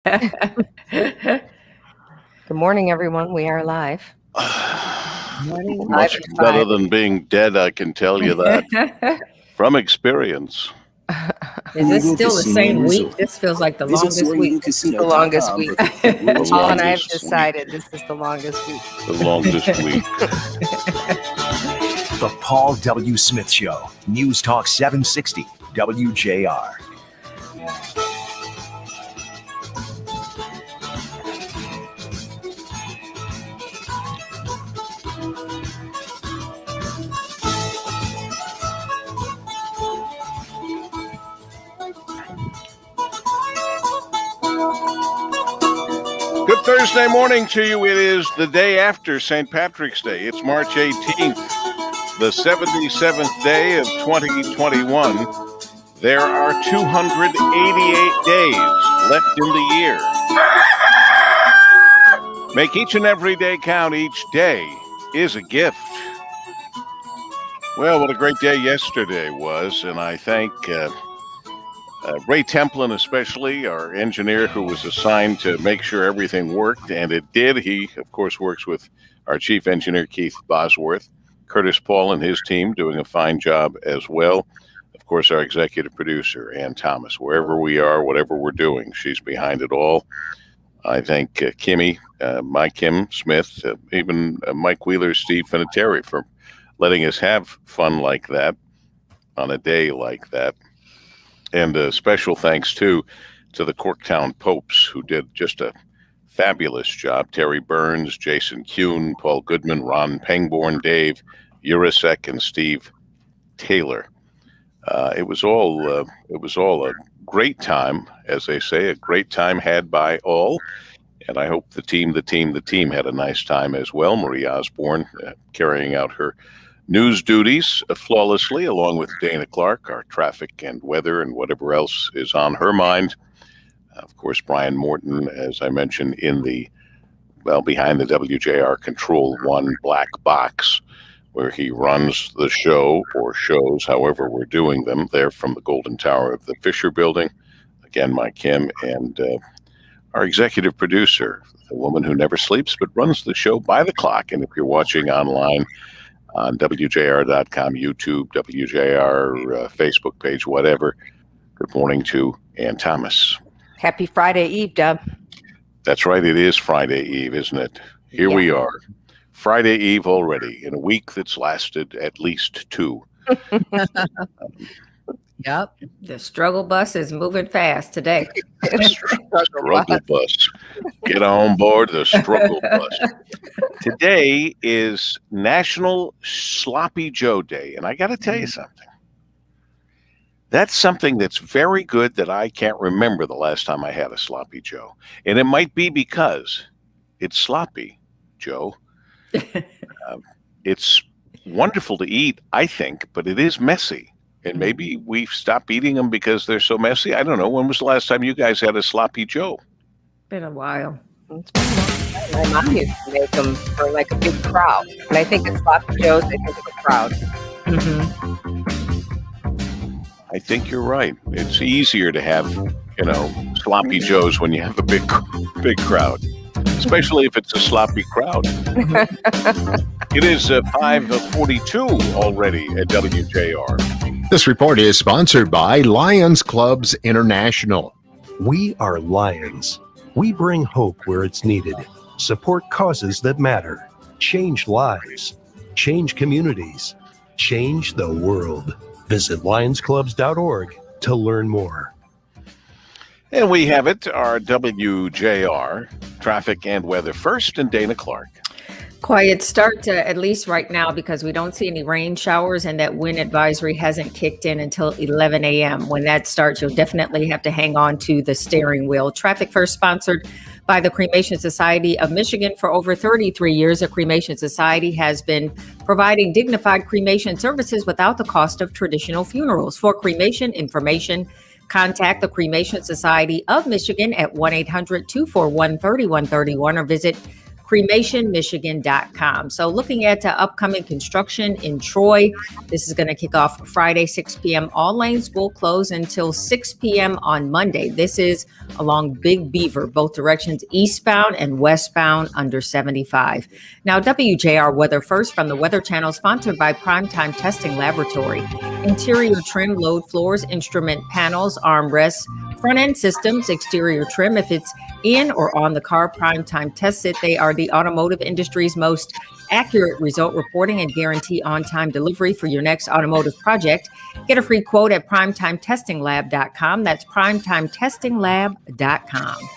Good morning, everyone. We are live. Morning. Live Much at better 5. than being dead, I can tell you that from experience. Is this still the same week? This feels like the longest week. The longest week. The Paul and I have longest decided this is the longest week. The longest week. The Paul W. Smith Show. News Talk 760 WJR. Good Thursday morning to you. It is the day after St. Patrick's Day. It's March 18th, the 77th day of 2021. There are 288 days left in the year. Make each and every day count. Each day is a gift. Well, what a great day yesterday was, and I thank Ray Templin, especially, our engineer who was assigned to make sure everything worked, and it did. He, of course, works with our chief engineer, Keith Bosworth. Curtis Paul and his team doing a fine job as well. Of course, our executive producer, Ann Thomas. Wherever we are, whatever we're doing, she's behind it all. I thank Kimmy, Mike Kim Smith, even Mike Wheeler, Steve Finateri for letting us have fun like that on a day like that. And a special thanks, too, to the Corktown Popes, who did just a fabulous job. Terry Burns, Jason Kuhn, Paul Goodman, Ron Pengborn, Dave Urasek, and Steve Taylor. It was all a great time, as they say, a great time had by all. And I hope the team had a nice time as well. Marie Osborne carrying out her news duties flawlessly, along with Dayna Clark, our traffic and weather and whatever else is on her mind. Of course, Brian Morton, as I mentioned, behind the WJR Control 1 black box, where he runs the show or shows, however we're doing them, there from the Golden Tower of the Fisher Building. Again, Mike Kim, and our executive producer, the woman who never sleeps but runs the show by the clock. And if you're watching online, on WJR.com, YouTube, WJR, Facebook page, whatever. Good morning to Ann Thomas. Happy Friday Eve, Deb. That's right. It is Friday Eve, isn't it? Here we are. Friday Eve already in a week that's lasted at least 2. Yep. The struggle bus is moving fast today. Struggle bus. Get on board the struggle bus. Today is National Sloppy Joe Day, and I got to tell you something. That's something that's very good that I can't remember the last time I had a Sloppy Joe. And it might be because it's sloppy, Joe. It's wonderful to eat, I think, but it is messy. And maybe we've stopped eating them because they're so messy. I don't know. When was the last time you guys had a Sloppy Joe? Been a while. My mom used to make them for like a big crowd. And I think it's Sloppy Joe's, I think of a crowd. Mm-hmm. I think you're right. It's easier to have, Sloppy Joes when you have a big crowd, especially if it's a sloppy crowd. It is 5:42 already at WJR. This report is sponsored by Lions Clubs International. We are Lions. We bring hope where it's needed, support causes that matter, change lives, change communities, change the world. Visit lionsclubs.org to learn more. And we have it, our WJR traffic and weather first, and Dayna Clark. Quiet start at least right now because we don't see any rain showers and that wind advisory hasn't kicked in until 11 a.m. When that starts, you'll definitely have to hang on to the steering wheel. Traffic First sponsored by the Cremation Society of Michigan. For over 33 years, the Cremation Society has been providing dignified cremation services without the cost of traditional funerals. For cremation information, contact the Cremation Society of Michigan at 1-800-241-3131 or visit cremationmichigan.com. So looking at upcoming construction in Troy, this is going to kick off Friday, 6 p.m. All lanes will close until 6 p.m. on Monday. This is along Big Beaver, both directions eastbound and westbound under 75. Now, WJR Weather First from the Weather Channel, sponsored by Primetime Testing Laboratory. Interior trim, load floors, instrument panels, armrests, front end systems, exterior trim. If it's in or on the car, Primetime tests it. They are the automotive industry's most accurate result reporting and guarantee on-time delivery for your next automotive project. Get a free quote at primetimetestinglab.com. That's primetimetestinglab.com.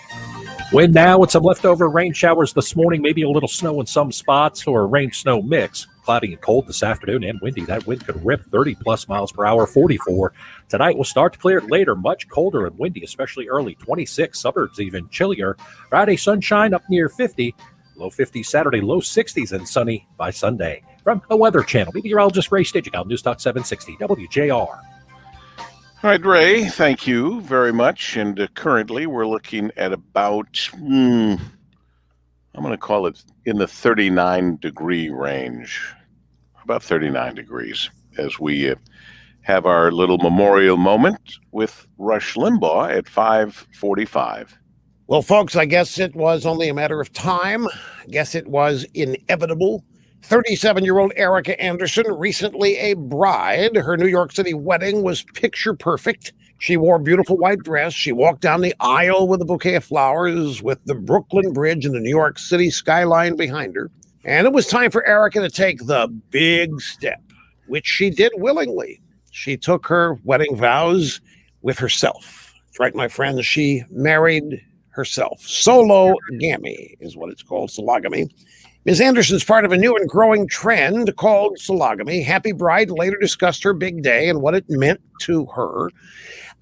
Wind now with some leftover rain showers this morning, maybe a little snow in some spots or a rain-snow mix. Cloudy and cold this afternoon and windy. That wind could rip 30-plus miles per hour, 44. Tonight will start to clear later, much colder and windy, especially early, 26. Suburbs even chillier. Friday, sunshine up near 50. Low 50s Saturday, low 60s, and sunny by Sunday. From the Weather Channel, meteorologist Ray Stidgall, News Talk 760 WJR. All right, Ray, thank you very much. And currently we're looking at about, I'm going to call it in the 39-degree range, about 39 degrees, as we have our little memorial moment with Rush Limbaugh at 5:45. Well, folks, I guess it was only a matter of time. I guess it was inevitable. 37-year-old Erica Anderson, recently a bride. Her New York City wedding was picture perfect. She wore a beautiful white dress. She walked down the aisle with a bouquet of flowers with the Brooklyn Bridge and the New York City skyline behind her. And it was time for Erica to take the big step, which she did willingly. She took her wedding vows with herself. That's right, my friends. She married herself. Sologamy is what it's called, sologamy. Ms. Anderson's part of a new and growing trend called sologamy. Happy Bride later discussed her big day and what it meant to her.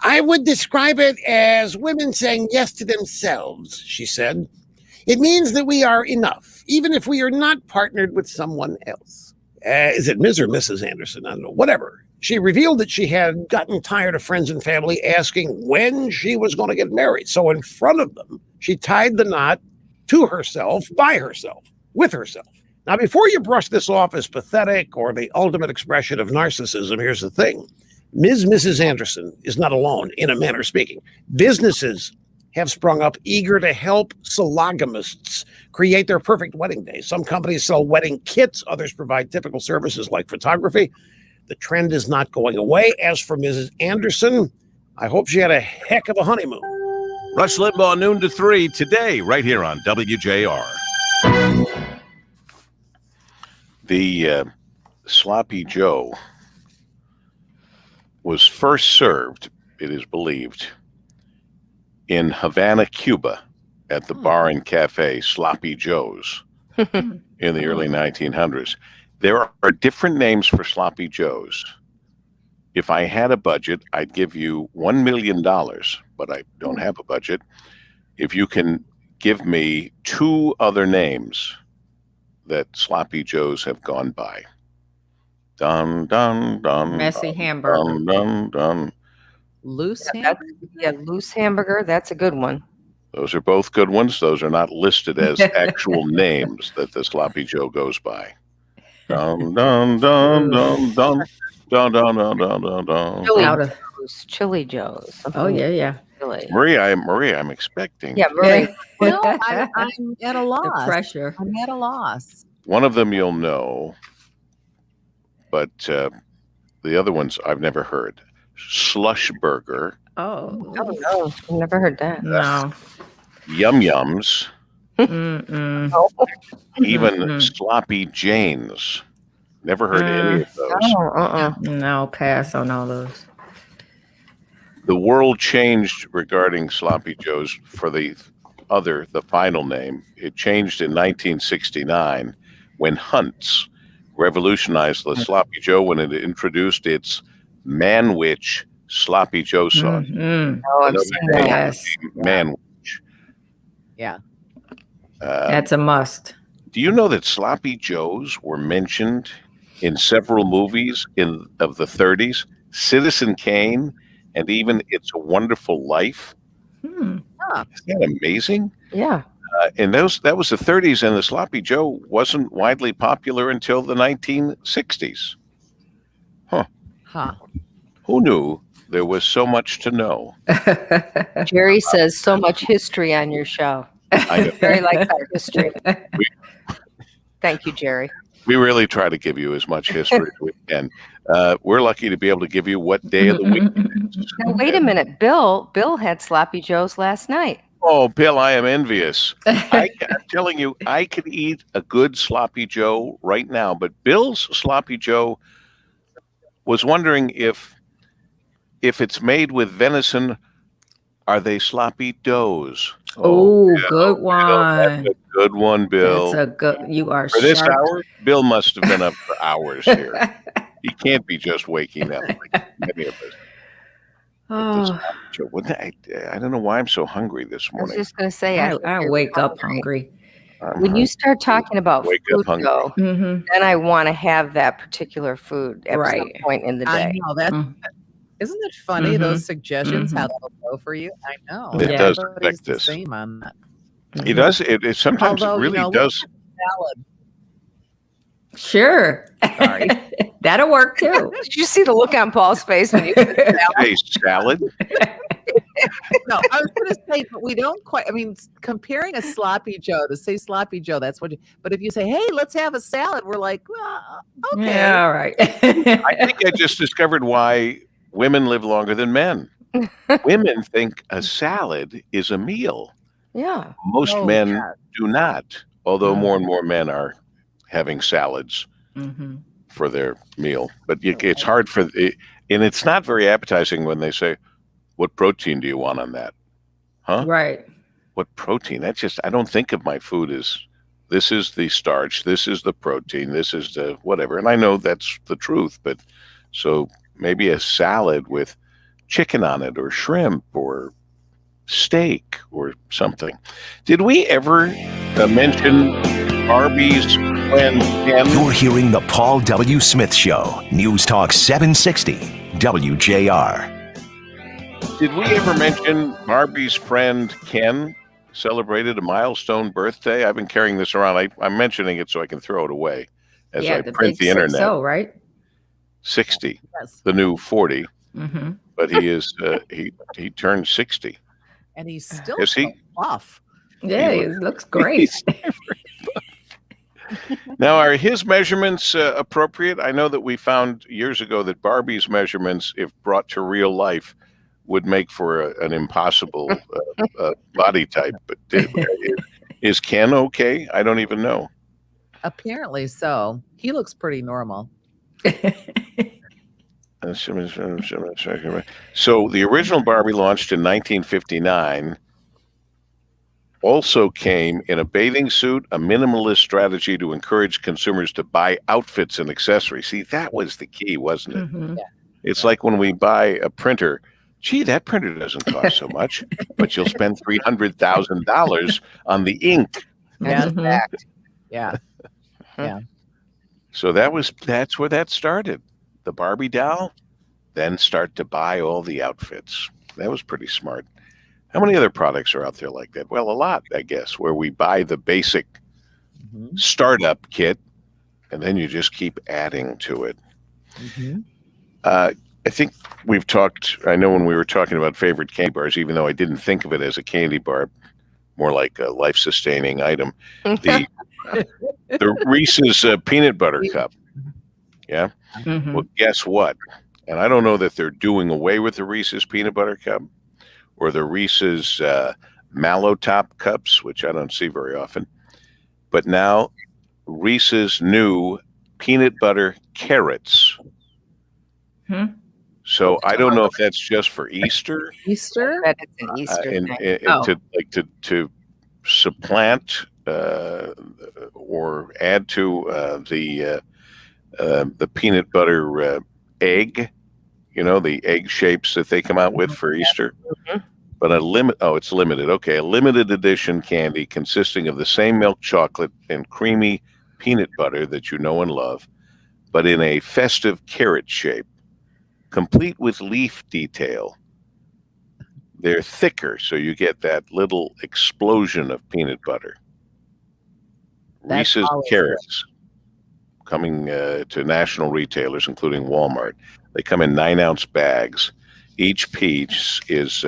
I would describe it as women saying yes to themselves, she said. It means that we are enough, even if we are not partnered with someone else. Is it Ms. or Mrs. Anderson? I don't know, whatever. She revealed that she had gotten tired of friends and family asking when she was going to get married. So in front of them, she tied the knot to herself, by herself, with herself. Now, before you brush this off as pathetic or the ultimate expression of narcissism, here's the thing. Mrs. Anderson is not alone, in a manner speaking. Businesses have sprung up eager to help sologamists create their perfect wedding day. Some companies sell wedding kits. Others provide typical services like photography. The trend is not going away. As for Mrs. Anderson, I hope she had a heck of a honeymoon. Rush Limbaugh, noon to 3 today, right here on WJR. The Sloppy Joe was first served, it is believed, in Havana, Cuba, at the bar and cafe Sloppy Joe's in the early 1900s. There are different names for Sloppy Joes. If I had a budget, I'd give you $1 million, but I don't have a budget. If you can give me 2 other names that Sloppy Joes have gone by. Dun, dun, dun. Messy dun, hamburger. Dun, dun, dun. Loose hamburger. That's a good one. Those are both good ones. Those are not listed as actual names that the Sloppy Joe goes by. Dun, dun, dun, dun, dun, dun, dun, dun, dun, dun, dun. Chili Joe's. Oh, yeah. Chili. Maria, I'm expecting. Yeah, Maria. Well, I'm at a loss. The pressure. I'm at a loss. One of them you'll know, but the other ones I've never heard. Slush Burger. Oh. Oh, no. I've never heard that. No. Yum Yums. Mm-mm. Even Sloppy Janes. Never heard any of those. No, pass on all those. The world changed regarding Sloppy Joes for the final name. It changed in 1969 when Hunt's revolutionized the Sloppy Joe when it introduced its Manwich Sloppy Joe sauce. Oh, I've seen that. Yes. Manwich. Yeah. That's a must. Do you know that Sloppy Joes were mentioned in several movies of the 30s? Citizen Kane and even It's a Wonderful Life. Ah. Isn't that amazing? Yeah. And that was the 30s, and the sloppy Joe wasn't widely popular until the 1960s. Huh. Who knew there was so much to know? Jerry says so much history on your show. I know. Jerry likes our history. Thank you, Jerry. We really try to give you as much history as we can. We're lucky to be able to give you what day of the week it is. Now, wait a minute. Bill had sloppy joes last night. Oh, Bill, I am envious. I'm telling you, I could eat a good sloppy Joe right now, but Bill's sloppy Joe was wondering if it's made with venison, are they sloppy doughs? Oh, Bill, good Bill, one. that's a good one, Bill. That's a good. You are For this sharp. hour, Bill must have been up for hours here. He can't be just waking up like many of us. Oh, I don't know why I'm so hungry this I was morning. just going to say, I wake up hungry. When you start talking about Wake food, up hungry. though, Mm-hmm. then I want to have that particular food at some Right. point in the I day. know that. Mm. Isn't it funny Mhm. those suggestions how Mhm. that'll go for you? I know. It Yeah. does Everybody's affect the this. same on that. It does. It sometimes Although, it really does. Salad. Sure. Sorry. That'll work too. Did you see the look on Paul's face when you said salad? Hey, salad. No, I was going to say, but we don't quite. I mean, comparing a sloppy Joe to say sloppy Joe, that's what. But if you say, "Hey, let's have a salad," we're like, well, okay. Yeah, all right. I think I just discovered why women live longer than men. Women think a salad is a meal. Yeah. Most Oh, men yeah. do not, although Mm. more and more men are having salads Mm-hmm. for their meal. But it's hard for it, and it's not very appetizing when they say, "What protein do you want on that?" Huh? Right. What protein? That's just, I don't think of my food as this is the starch, this is the protein, this is the whatever. And I know that's the truth, but so maybe a salad with chicken on it or shrimp or steak or something. Did we ever mention Barbie's friend Ken? You're hearing the Paul W. Smith Show. News Talk 760 WJR. Did we ever mention Barbie's friend Ken celebrated a milestone birthday? I've been carrying this around. I'm mentioning it so I can throw it away as Yeah, I the print big the internet. 60, right? 60, Yes. the new 40, Mm-hmm. but he is he turned 60. And he's still Is he? so buff. Yeah, He it looks great. Now, are his measurements appropriate? I know that we found years ago that Barbie's measurements, if brought to real life, would make for an impossible body type. But is Ken okay? I don't even know. Apparently so. He looks pretty normal. So the original Barbie, launched in 1959, also came in a bathing suit, a minimalist strategy to encourage consumers to buy outfits and accessories. See, that was the key, wasn't it? Mhm. It's like when we buy a printer. Gee, that printer doesn't cost so much, but you'll spend $300,000 on the ink. That's Mhm. fact. Yeah. Yeah. So that's where that started. The Barbie doll, then start to buy all the outfits. That was pretty smart. How many other products are out there like that? Well, a lot, I guess, where we buy the basic Mhm. startup kit, and then you just keep adding to it. Mhm. I think we've talked, I know when we were talking about favorite candy bars, even though I didn't think of it as a candy bar, more like a life-sustaining item, the Reese's peanut butter cup. Yeah? Mhm. Well, guess what? And I don't know that they're doing away with the Reese's peanut butter cup or the Reese's Mallow Top cups, which I don't see very often. But now Reese's new peanut butter carrots. Hmm. So I don't know if that's just for Easter Easter? I bet it's an Easter and thing. Oh. to supplant or add to the peanut butter egg, the egg shapes that they come out with for Easter. Mhm. But it's limited. Okay, a limited edition candy consisting of the same milk chocolate and creamy peanut butter that you know and love, but in a festive carrot shape, complete with leaf detail. they're thicker, so you get that little explosion of peanut butter. That's Reese's always Carrots coming to national retailers, including Walmart. They come in 9-ounce bags. Each piece is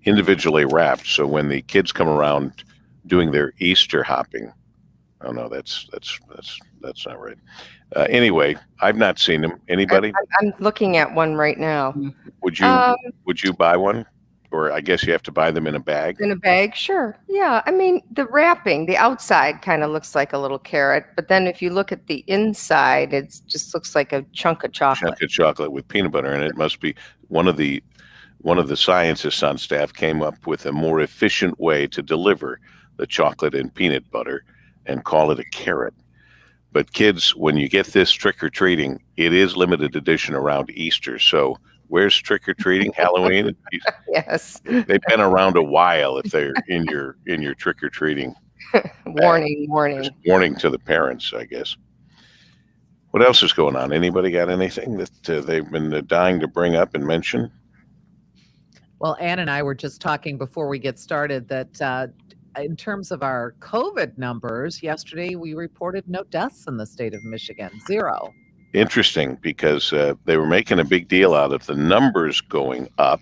individually wrapped, so when the kids come around doing their Easter hopping, oh no, that's not right. Anyway, I've not seen them. Anybody? I'm looking at one right now. Would you buy one? Or I guess you have to buy them in a bag. In a bag, sure. Yeah, I mean, the wrapping, the outside kind of looks like a little carrot, but then if you look at the inside, it just looks like a chunk of chocolate. Chunk of chocolate with peanut butter in it. It must be one of the scientists on staff came up with a more efficient way to deliver the chocolate and peanut butter and call it a carrot. But kids, when you get this trick-or-treating, it is limited edition around Easter. So where's trick-or-treating? Halloween? Yes. They've been around a while if they're in your trick-or-treating. Warning. Just warning to the parents, I guess. What else is going on? Anybody got anything that they've been dying to bring up and mention? Well, Ann and I were just talking before we get started that in terms of our COVID numbers, yesterday we reported no deaths in the state of Michigan, 0. Interesting, because they were making a big deal out of the numbers going up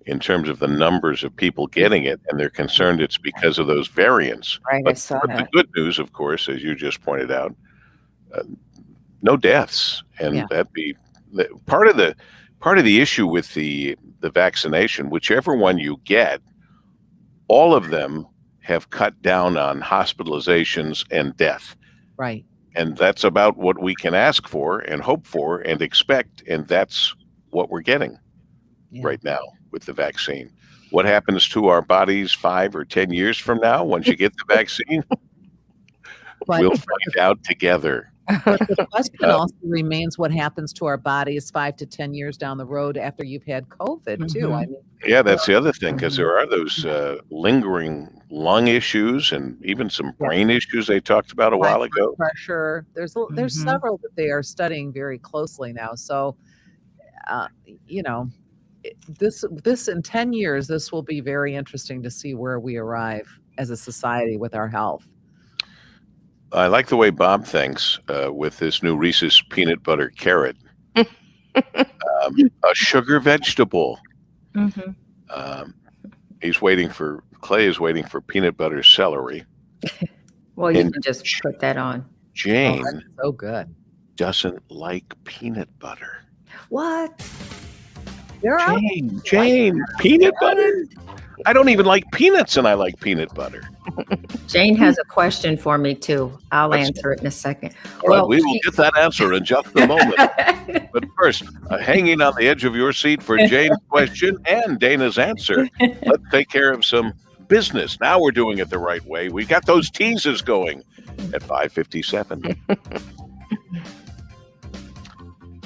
in terms of the numbers of people getting it, and they're concerned it's because of those variants. Right, but, I saw but that. the good news, of course, as you just pointed out, no deaths, and that'd be part of the issue with the vaccination. Whichever one you get, all of them have cut down on hospitalizations and death. Right. And that's about what we can ask for and hope for and expect. And that's what we're getting right now with the vaccine. What happens to our bodies 5 or 10 years from now once you get the vaccine? We'll find out together. But the question also remains what happens to our bodies 5 to 10 years down the road after you've had COVID, too. I mean, yeah, that's the other thing, because there are those lingering lung issues and even some brain issues they talked about a while ago. Pressure. There's several that they are studying very closely now. So, this in 10 years, this will be very interesting to see where we arrive as a society with our health. I like the way Bob thinks with this new Reese's peanut butter carrot. A sugar vegetable. Clay is waiting for peanut butter celery. Well, you can just put that on. Jane so good. Doesn't like peanut butter. What? Jane, peanut butter? I don't even like peanuts, and I like peanut butter. Jane has a question for me, too. I'll answer it in a second. All right, we will get that answer in just a moment. But first, hanging on the edge of your seat for Jane's question and Dayna's answer, let's take care of some business. Now we're doing it the right way. We got those teasers going at 5:57.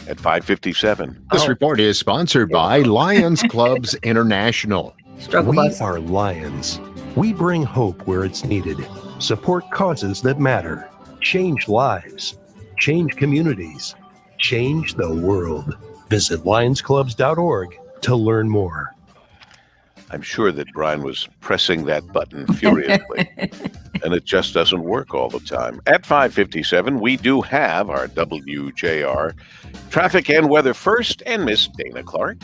At 5:57. This report is sponsored by Lions Clubs International. We are Lions. We bring hope where it's needed, support causes that matter, change lives, change communities, change the world. Visit lionsclubs.org to learn more. I'm sure that Brian was pressing that button furiously, and it just doesn't work all the time. At 5:57, we do have our WJR traffic and weather first, and Miss Dayna Clark.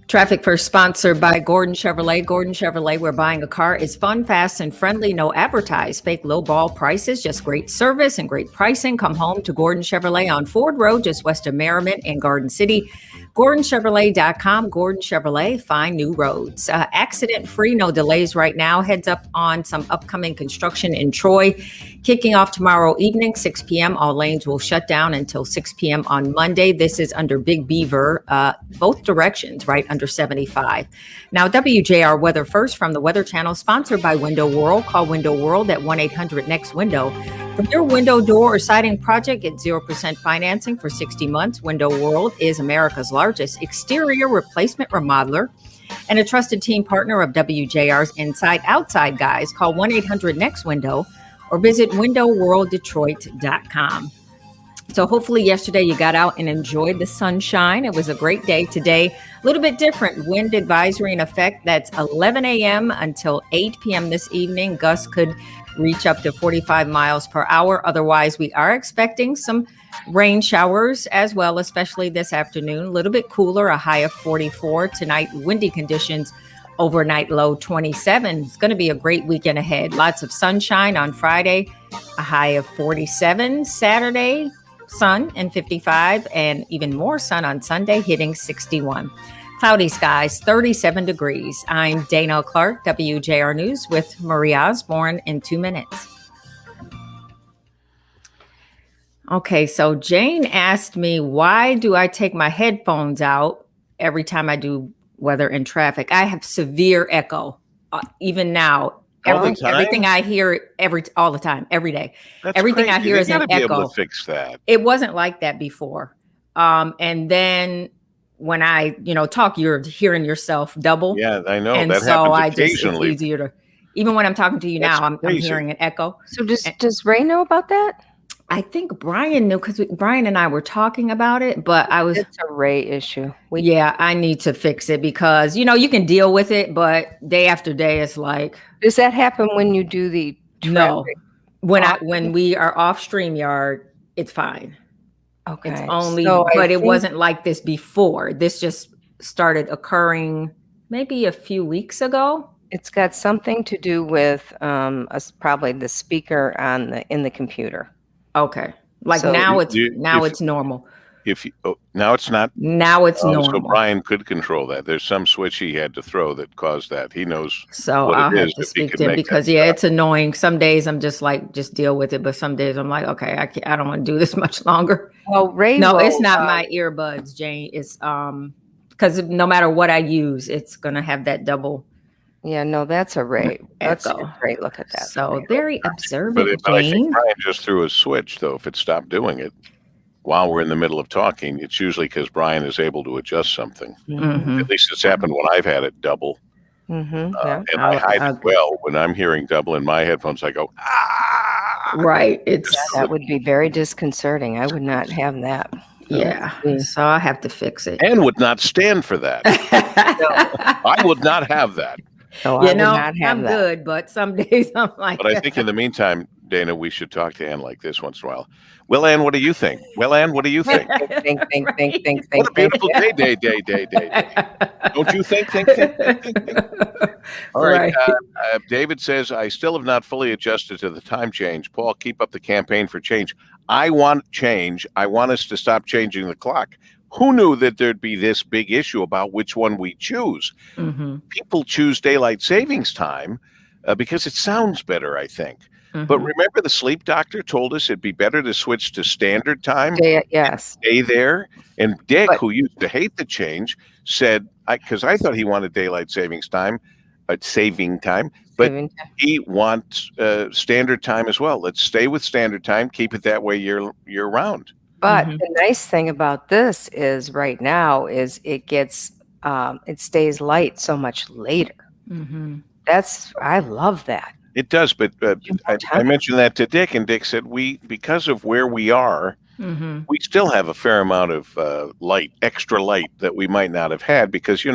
Traffic First, sponsored by Gordon Chevrolet. Gordon Chevrolet, where buying a car is fun, fast, and friendly. No advertised, fake low-ball prices, just great service and great pricing. Come home to Gordon Chevrolet on Ford Road, just west of Merriman and Garden City. GordonChevrolet.com. Gordon Chevrolet, find new roads. Accident-free, no delays right now. Heads up on some upcoming construction in Troy. Kicking off tomorrow evening, 6 p.m. All lanes will shut down until 6 p.m. on Monday. This is under Big Beaver, both directions, right under 75. Now, WJR Weather First from the Weather Channel, sponsored by Window World. Call Window World at 1-800-NEXT-WINDOW. For your window, door, or siding project, get 0% financing for 60 months. Window World is America's largest exterior replacement remodeler and a trusted team partner of WJR's Inside Outside Guys. Call 1-800-NEXT-WINDOW or visit windowworlddetroit.com. So hopefully yesterday you got out and enjoyed the sunshine. It was a great day today. A little bit different. Wind advisory in effect. That's 11 a.m. until 8 p.m. this evening. Gusts could reach up to 45 miles per hour. Otherwise, we are expecting some rain showers as well, especially this afternoon. A little bit cooler, a high of 44. Tonight, windy conditions. Overnight low 27. It's going to be a great weekend ahead. Lots of sunshine on Friday, a high of 47. Saturday, sun and 55, and even more sun on Sunday, hitting 61. Cloudy skies, 37 degrees. I'm Dayna Clark, WJR News, with Marie Osborne in 2 minutes. Okay, so Jane asked me, why do I take my headphones out every time I do weather and traffic? I have severe echo, even now. Everything I hear all the time, every day. That's everything crazy. I hear They is an gotta be echo. able to fix that. It wasn't like that before. And then when I, talk, you're hearing yourself double. Yeah, I know. And That so happens it's occasionally. easier to, even when I'm talking to you That's now, I'm crazy. hearing an echo. So does Ray know about that? I think Brian knew because Brian and I were talking about it, but It's a Ray issue. I need to fix it because, you can deal with it, but day after day, it's like. Does that happen when you do the traffic? No, when we are off StreamYard, it's fine. Okay. It's only, but it wasn't like this before. This just started occurring maybe a few weeks ago. It's got something to do with probably the speaker in the computer. Okay. Like So now it's normal. Now it's not. Now it's normal. So Brian could control that. There's some switch he had to throw that caused that. He knows. So what I'll it have is to if he speak could to him make because that it's annoying. Some days I'm just like, just deal with it. But some days I'm like, okay, I don't want to do this much longer. Well, Ray. No, it's not my earbuds, Jane. It's because no matter what I use, it's gonna have that double. Yeah, no, that's a Ray. That's Echo. a great look at that. So very observant, But I Jane. think Brian just threw a switch, though. If it stopped doing it while we're in the middle of talking, it's usually because Brian is able to adjust something. Mhm. At least it's happened when I've had it double. Yeah. And I hide it well. When I'm hearing double in my headphones, I go, ah! Right. That would be very disconcerting. I would not have that. Yeah. So I have to fix it. And would not stand for that. I would not have that. So I would not have I'm that. good, but some days I'm like. But I think in the meantime, Dayna, we should talk to Ann like this once in a while. Well, Ann, what do you think? Well, Ann, what do you think? Think. What a beautiful day. Don't you think? All right. David says, I still have not fully adjusted to the time change. Paul, keep up the campaign for change. I want change. I want us to stop changing the clock. Who knew that there'd be this big issue about which one we choose? Mm-hmm. People choose daylight savings time because it sounds better, I think. Mm-hmm. But remember, the sleep doctor told us it'd be better to switch to standard time. Yes. Stay there. And Dick, who used to hate the change, said, because I thought he wanted daylight savings time, but he wants standard time as well. Let's stay with standard time. Keep it that way year round. But the nice thing about this is right now is it stays light so much later. Mm-hmm. I love that. It does, but I mentioned that to Dick, and Dick said because of where we are, we still have a fair amount of extra light that we might not have had because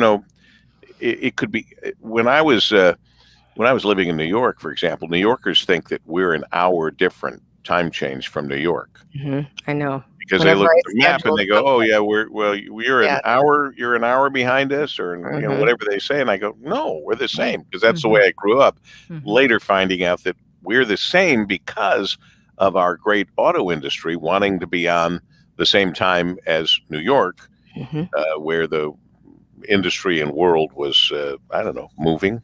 it could be when I was living in New York, for example. New Yorkers think that we're an hour different time change from New York. I know. Because they look at the map and they go, "Oh yeah, you're an hour. You're an hour behind us," or whatever they say. And I go, "No, we're the same," because that's the way I grew up. Later, finding out that we're the same because of our great auto industry wanting to be on the same time as New York, where the industry and world was, moving.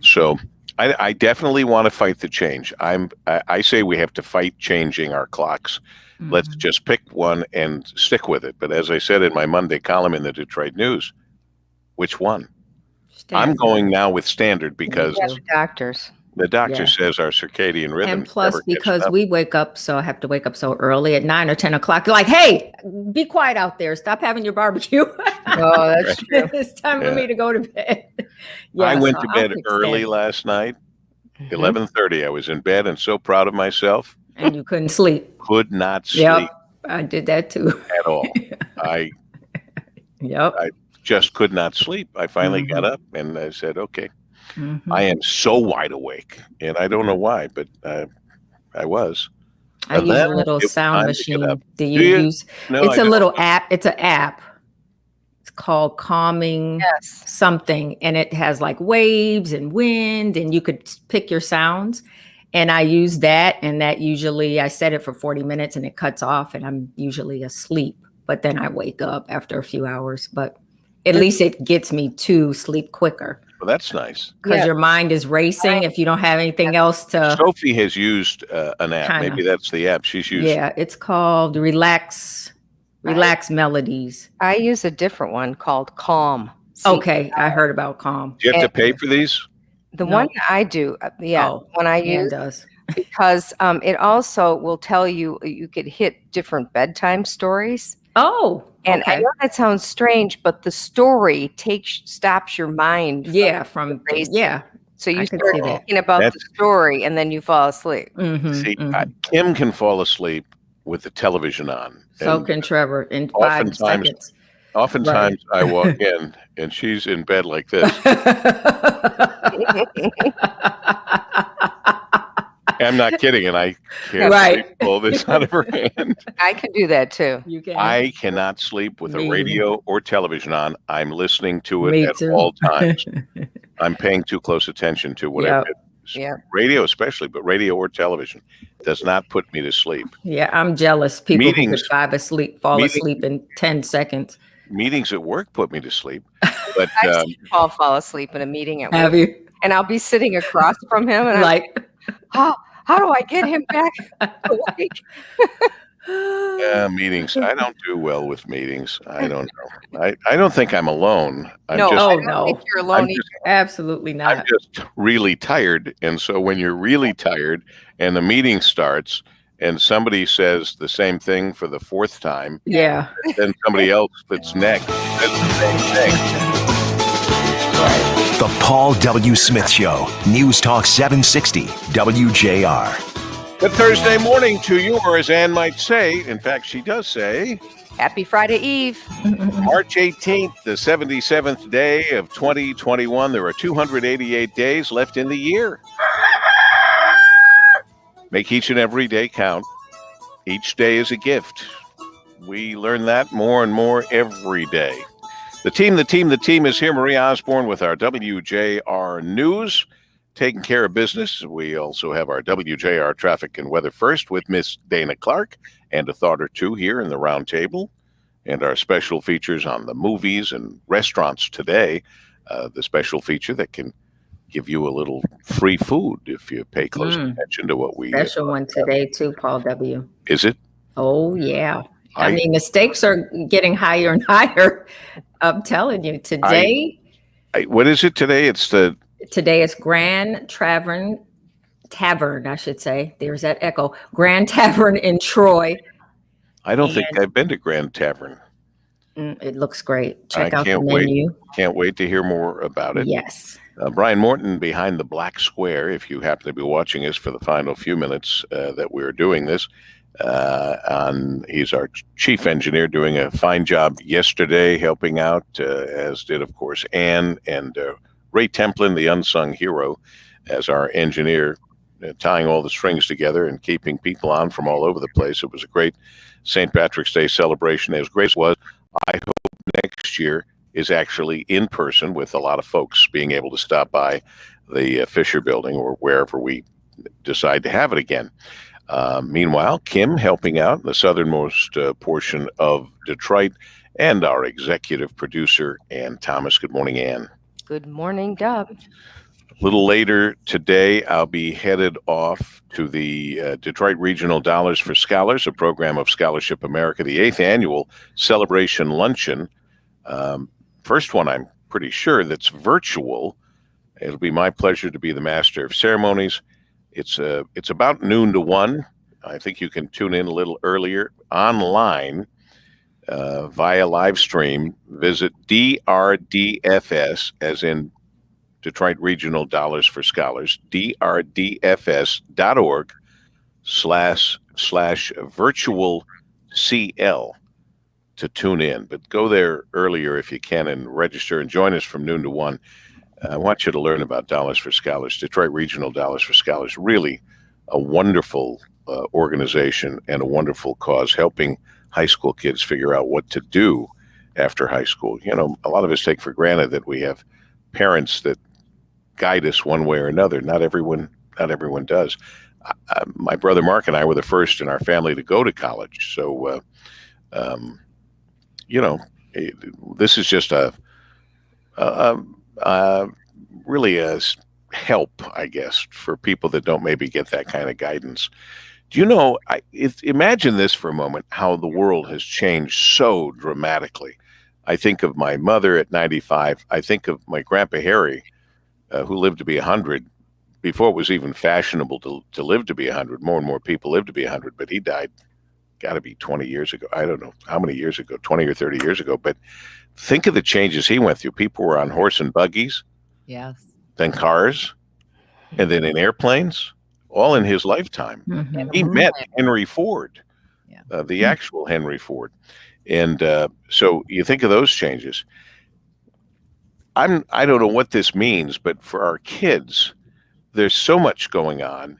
So. I definitely want to fight the change. I say we have to fight changing our clocks. Let's just pick one and stick with it. But as I said in my Monday column in the Detroit News, which one? Standard. I'm going now with standard because the doctor says our circadian rhythm. And plus, because we wake up, so I have to wake up so early at 9 or 10 o'clock. You're like, hey, be quiet out there. Stop having your barbecue. Oh, that's true. It's time for me to go to bed. I went to bed early last night, 11:30. I was in bed and so proud of myself. And you couldn't sleep. Could not sleep Yep. I did that too. at all. I Yep. just could not sleep. I finally got up and I said, okay, Mhm. I am so wide awake. And I don't know why, but I was. I And use a then little it was sound time to get machine. up. Do Do you you? use? No, It's I a don't. little app. It's an app. It's called Calming Yes. something, and it has like waves and wind, and you could pick your sounds. And I use that, and that usually I set it for 40 minutes, and it cuts off, and I'm usually asleep. But then I wake up after a few hours. But at least it gets me to sleep quicker Well, that's nice. because Yeah. your mind is racing if you don't have anything else to. Sophie has used an app. Kinda. Maybe that's the app she's used. Yeah, it's called Relax Melodies. I use a different one called Calm. Okay, I heard about Calm. Do you have to pay for these? The No. one I do, Oh, when I Ann use, does. because it also will tell you could hit different bedtime stories. Oh, And I okay. know that sounds strange, but the story stops your mind. Yeah, from racing. yeah. So you I could start see that. thinking about the That's- story and then you fall asleep. Mhm, See, mhm. Kim can fall asleep with the television on. So And can Trevor in 5 oftentimes- seconds. oftentimes I walk in and she's in bed like this. I'm not kidding, and I can't Right. pull this out of her hand. I can do that too. You can. I cannot sleep with Me a radio or television on. I'm listening to it Me at too. all times. I'm paying too close attention to whatever. Yeah. Radio especially, but radio or television does not put me to sleep. Yeah, I'm jealous. People who Meetings- could fall meeting- asleep in 10 seconds. Meetings at work put me to sleep. But I've seen Paul fall asleep in a meeting at work, Have you? and I'll be sitting across from him, and I'm like, Like, how do I get him back awake? meetings. I don't do well with meetings. I don't know. I don't think I'm alone. I'm No, just, I Oh, don't no. think you're alone I'm either. just, absolutely I'm not. just really tired. And so when you're really tired and the meeting starts and somebody says the same thing for the fourth time, Yeah. then somebody else that's next says the same thing. The Paul W. Smith Show, News Talk 760, WJR. Good Thursday morning to you, or as Ann might say, in fact, she does say, Happy Friday Eve. March 18th, the 77th day of 2021. There are 288 days left in the year. Make each and every day count. Each day is a gift. We learn that more and more every day. The team is here. Marie Osborne with our WJR News, taking care of business. We also have our WJR Traffic and Weather First with Miss Dayna Clark and a thought or two here in the RoundTable, and our special features on the movies and restaurants today. The special feature that can give you a little free food if you pay close attention to what we Special one today, too, Paul W. Is it? Oh, yeah. I mean, the stakes are getting higher and higher. I'm telling you, today. What is it today? It's the Today is Grand Tavern, I should say. There's that echo. Grand Tavern in Troy. I don't think I've been to Grand Tavern. It looks great. Check I out the can't wait. menu. Can't wait to hear more about it. Yes. Brian Morton behind the black square, if you happen to be watching us for the final few minutes that we're doing this. He's our chief engineer, doing a fine job yesterday, helping out, as did, of course, Ann, and Ray Templin, the unsung hero, as our engineer, tying all the strings together and keeping people on from all over the place. It was a great St. Patrick's Day celebration, as great as it was. I hope next year is actually in person, with a lot of folks being able to stop by the Fisher Building or wherever we decide to have it again. Meanwhile, Kim helping out in the southernmost portion of Detroit, and our executive producer, Ann Thomas. Good morning, Ann. Good morning, Dub. A little later today, I'll be headed off to the Detroit Regional Dollars for Scholars, a program of Scholarship America, the 8th annual celebration luncheon. First one, I'm pretty sure, that's virtual. It'll be my pleasure to be the master of ceremonies. It's about noon to 1. I think you can tune in a little earlier online via live stream. Visit DRDFS, as in Detroit Regional Dollars for Scholars, drdfs.org, virtual CL to tune in. But go there earlier if you can and register and join us from noon to 1. I want you to learn about Dollars for Scholars, Detroit Regional Dollars for Scholars. Really a wonderful organization and a wonderful cause, helping high school kids figure out what to do after high school. You know, a lot of us take for granted that we have parents that guide us one way or another. Not everyone does. My brother Mark and I were the first in our family to go to college. So, you know, this is just really a help, I guess, for people that don't maybe get that kind of guidance. Do you know, imagine this for a moment, how the world has changed so dramatically. I think of my mother at 95. I think of my grandpa Harry, who lived to be 100 before it was even fashionable to live to be 100. More and more people live to be 100, but he died, got to be 20 years ago. I don't know how many years ago, 20 or 30 years ago. But think of the changes he went through. People were on horse and buggies, Yes. then cars, and then in airplanes, all in his lifetime. Mhm. He met Henry Ford, Yeah. the actual Henry Ford. And so you think of those changes. I don't know what this means, but for our kids, there's so much going on,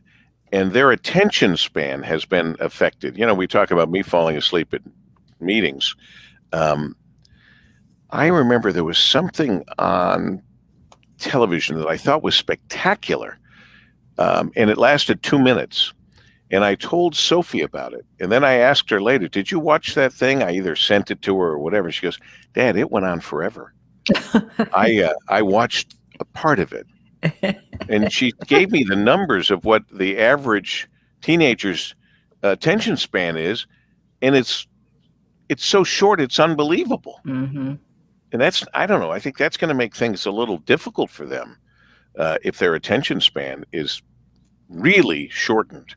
and their attention span has been affected. You know, we talk about me falling asleep at meetings. I remember there was something on television that I thought was spectacular, and it lasted 2 minutes. And I told Sophie about it. And then I asked her later, did you watch that thing? I either sent it to her or whatever. She goes, Dad, it went on forever. I watched a part of it. And she gave me the numbers of what the average teenager's attention span is. And it's so short, it's unbelievable. Mhm. And that's, I don't know, I think that's going to make things a little difficult for them if their attention span is really shortened.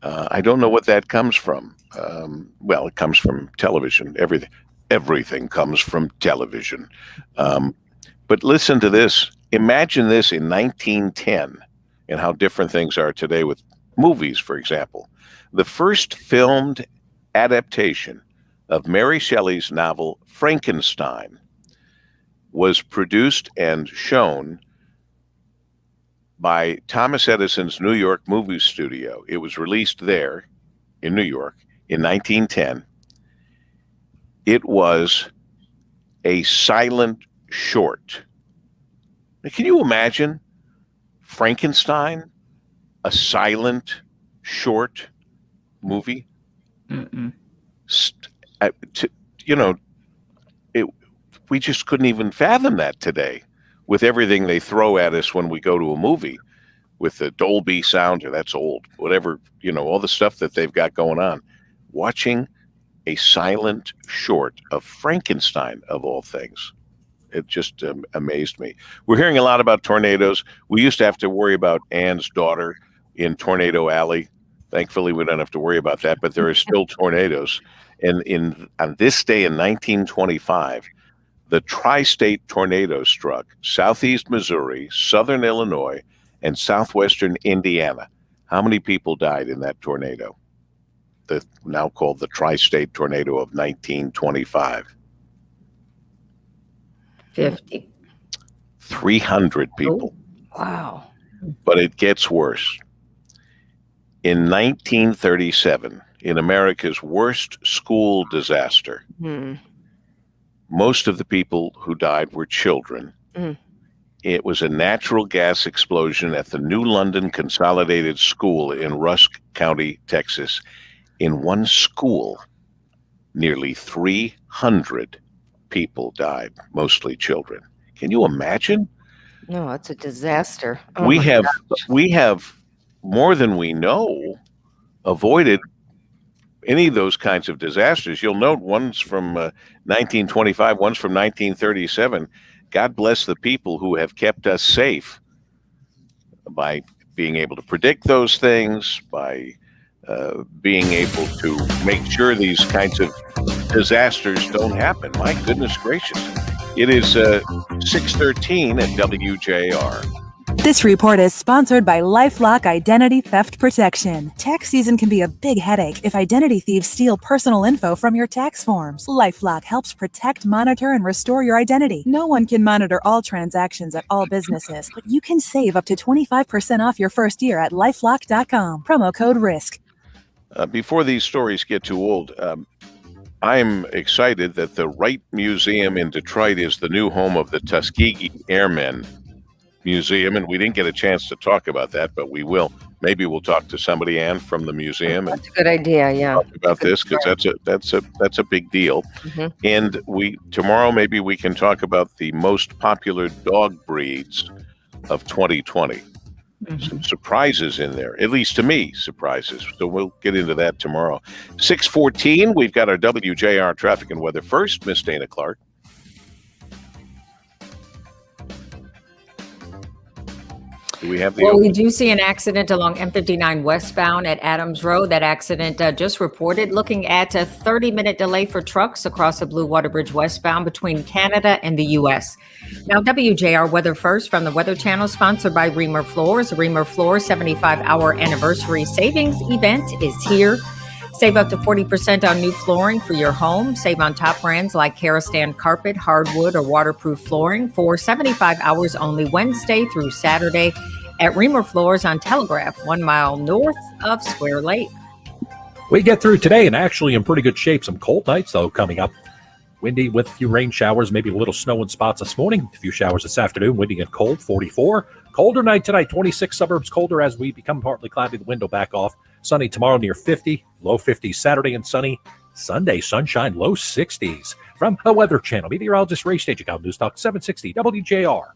I don't know what that comes from. Well, it comes from television. Everything comes from television. But listen to this. Imagine this in 1910 and how different things are today with movies, for example. The first filmed adaptation of Mary Shelley's novel Frankenstein was produced and shown by Thomas Edison's New York movie studio. It was released there in New York in 1910. It was a silent short. Now, can you imagine Frankenstein, a silent short movie? Mm-mm. We just couldn't even fathom that today with everything they throw at us when we go to a movie with the Dolby sound, or that's old, whatever, all the stuff that they've got going on. Watching a silent short of Frankenstein, of all things. It just amazed me. We're hearing a lot about tornadoes. We used to have to worry about Ann's daughter in Tornado Alley. Thankfully, we don't have to worry about that, but there are still tornadoes. And on this day in 1925, the tri-state tornado struck southeast Missouri, southern Illinois, and southwestern Indiana. How many people died in that tornado? Now called the tri-state tornado of 1925. 50. 300 people. Wow. But it gets worse. In 1937, in America's worst school disaster, most of the people who died were children. It was a natural gas explosion at the New London Consolidated School in Rusk County, Texas. In one school, nearly 300 people died, mostly children. Can you imagine? No, it's a disaster. Oh we my have gosh. we have more than we know avoided any of those kinds of disasters. You'll note one's from 1925, one's from 1937. God bless the people who have kept us safe by being able to predict those things, by being able to make sure these kinds of disasters don't happen. My goodness gracious. It is 6:13 at WJR. This report is sponsored by LifeLock Identity Theft Protection. Tax season can be a big headache if identity thieves steal personal info from your tax forms. LifeLock helps protect, monitor, and restore your identity. No one can monitor all transactions at all businesses, but you can save up to 25% off your first year at LifeLock.com. Promo code RISK. Before these stories get too old, I'm excited that the Wright Museum in Detroit is the new home of the Tuskegee Airmen Museum, and we didn't get a chance to talk about that, but we will. Maybe we'll talk to somebody, Ann, from the museum, and That's a good idea. Yeah. talk about this, because that's a big deal. And tomorrow maybe we can talk about the most popular dog breeds of 2020. Some surprises in there, at least to me, surprises. So we'll get into that tomorrow. 6:14, we've got our WJR traffic and weather first. Miss Dayna Clark. Do we have the Well, we do see an accident along M59 westbound at Adams Road. That accident just reported. Looking at a 30-minute delay for trucks across the Blue Water Bridge westbound between Canada and the U.S. Now, WJR Weather First from the Weather Channel, sponsored by Reamer Floors. The Reamer Floors 75-hour anniversary savings event is here. Save up to 40% on new flooring for your home. Save on top brands like Karastan carpet, hardwood, or waterproof flooring for 75 hours only Wednesday through Saturday at Reamer Floors on Telegraph, 1 mile north of Square Lake. We get through today and actually in pretty good shape. Some cold nights, though, coming up. Windy with a few rain showers, maybe a little snow in spots this morning. A few showers this afternoon, windy and cold, 44. Colder night tonight, 26 suburbs colder as we become partly cloudy, the window back off. Sunny tomorrow near 50, low 50s Saturday and sunny. Sunday, sunshine, low 60s. From the Weather Channel, meteorologist Ray Stajic, News Talk 760 WJR.